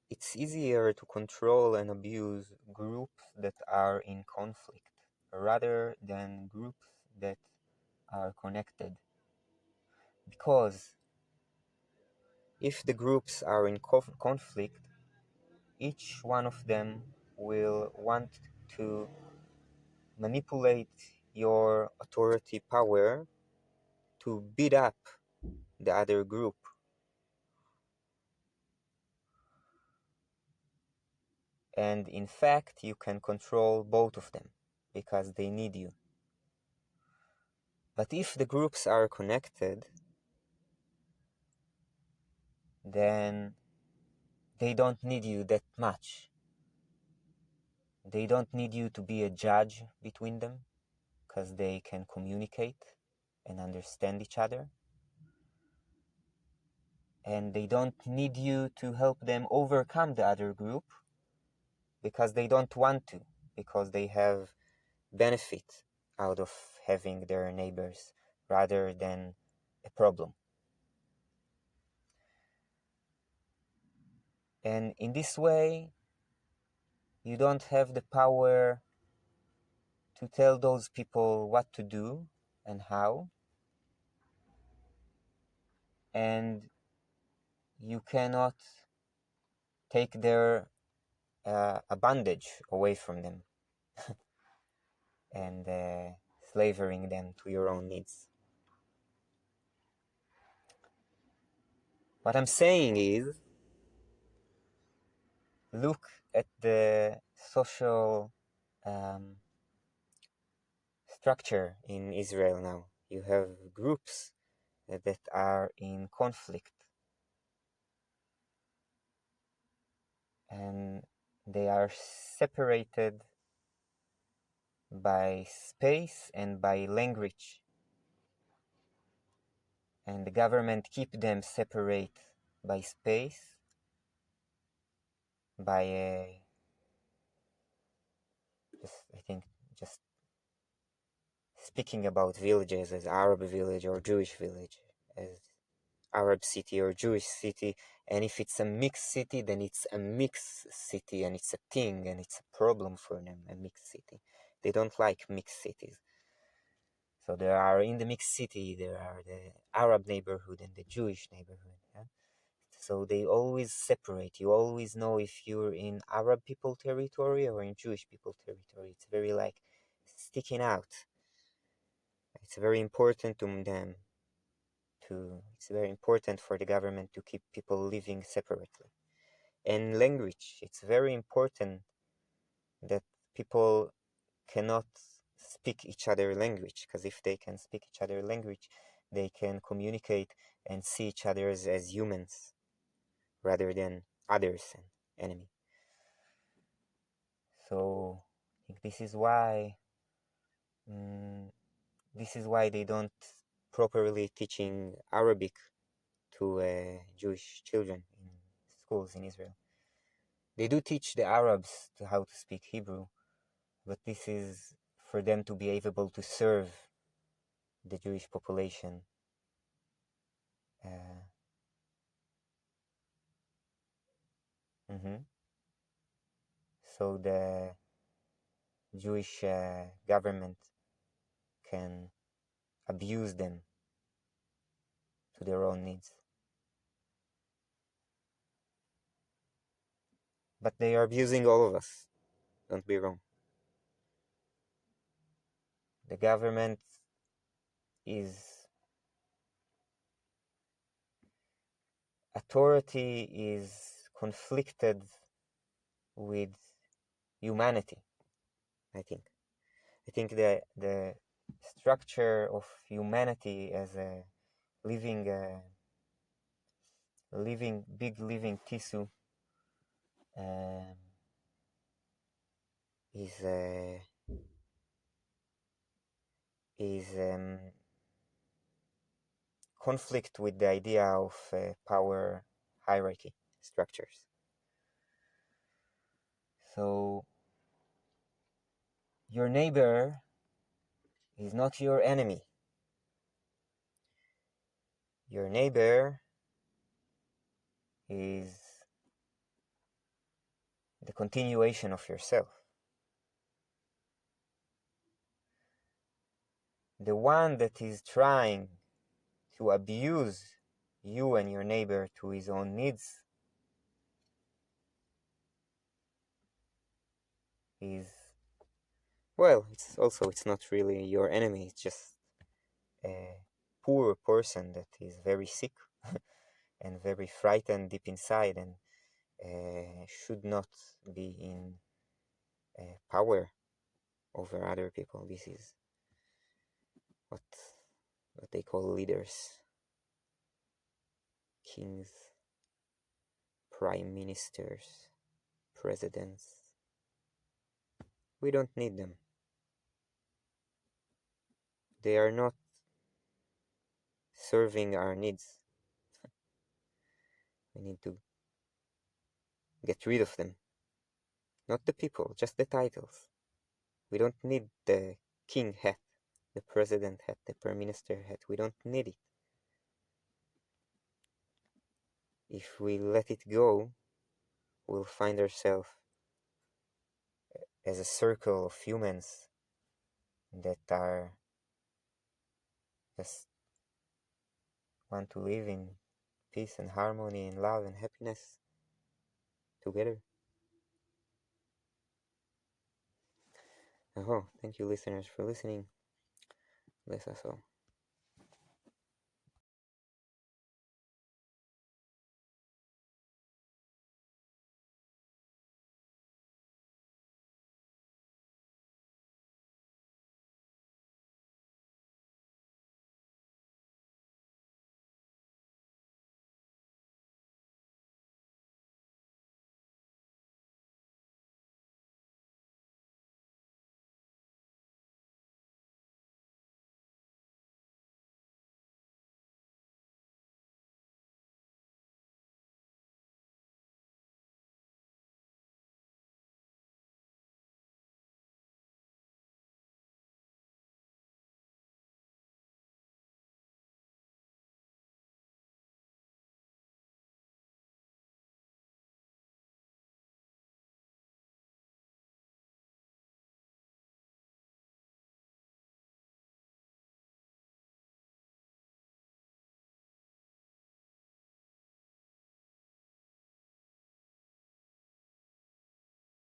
it's easier to control and abuse groups that are in conflict rather than groups that are connected. Because if the groups are in conflict, each one of them will want to manipulate your authority power to beat up the other group. And in fact, you can control both of them because they need you. But if the groups are connected, then they don't need you that much. They don't need you to be a judge between them because they can communicate and understand each other. And they don't need you to help them overcome the other group because they don't want to, because they have benefit out of having their neighbors rather than a problem. And in this way, you don't have the power to tell those people what to do and how. And you cannot take their bondage away from them and slavering them to your own needs. What I'm saying is, look at the social structure in Israel now. You have groups that are in conflict, and they are separated by space and by language, and the government keep them separate by space, by just speaking about villages as Arab village or Jewish village, as Arab city or Jewish city, and if it's a mixed city, then it's a mixed city, and it's a thing, and it's a problem for them, a mixed city. They don't like mixed cities. So there are, in the mixed city, there are the Arab neighborhood and the Jewish neighborhood. Yeah? So they always separate. You always know if you're in Arab people territory or in Jewish people territory. It's very like sticking out. It's very important to them. It's very important for the government to keep people living separately. And language, it's very important that people cannot speak each other language, because if they can speak each other language, they can communicate and see each other as humans rather than others and enemy. So I think this is why they don't properly teaching Arabic to Jewish children in schools in Israel. They do teach the Arabs how to speak Hebrew, but this is for them to be able to serve the Jewish population. So the Jewish government can abuse them to their own needs. But they are abusing all of us. Don't be wrong. The government authority is conflicted with humanity, I think. I think the structure of humanity as a big living tissue is conflict with the idea of power hierarchy structures. So your neighbor is not your enemy. Your neighbor is the continuation of yourself. The one that is trying to abuse you and your neighbor to his own needs is, well, it's not really your enemy, it's just a poor person that is very sick and very frightened deep inside, and should not be in power over other people. This is what they call leaders, kings, prime ministers, presidents. We don't need them. They are not serving our needs. We need to get rid of them. Not the people, just the titles. We don't need the king hat, the president hat, the prime minister hat. We don't need it. If we let it go, we'll find ourselves as a circle of humans that are just want to live in peace and harmony and love and happiness together. Oh, thank you listeners for listening. Bless us all.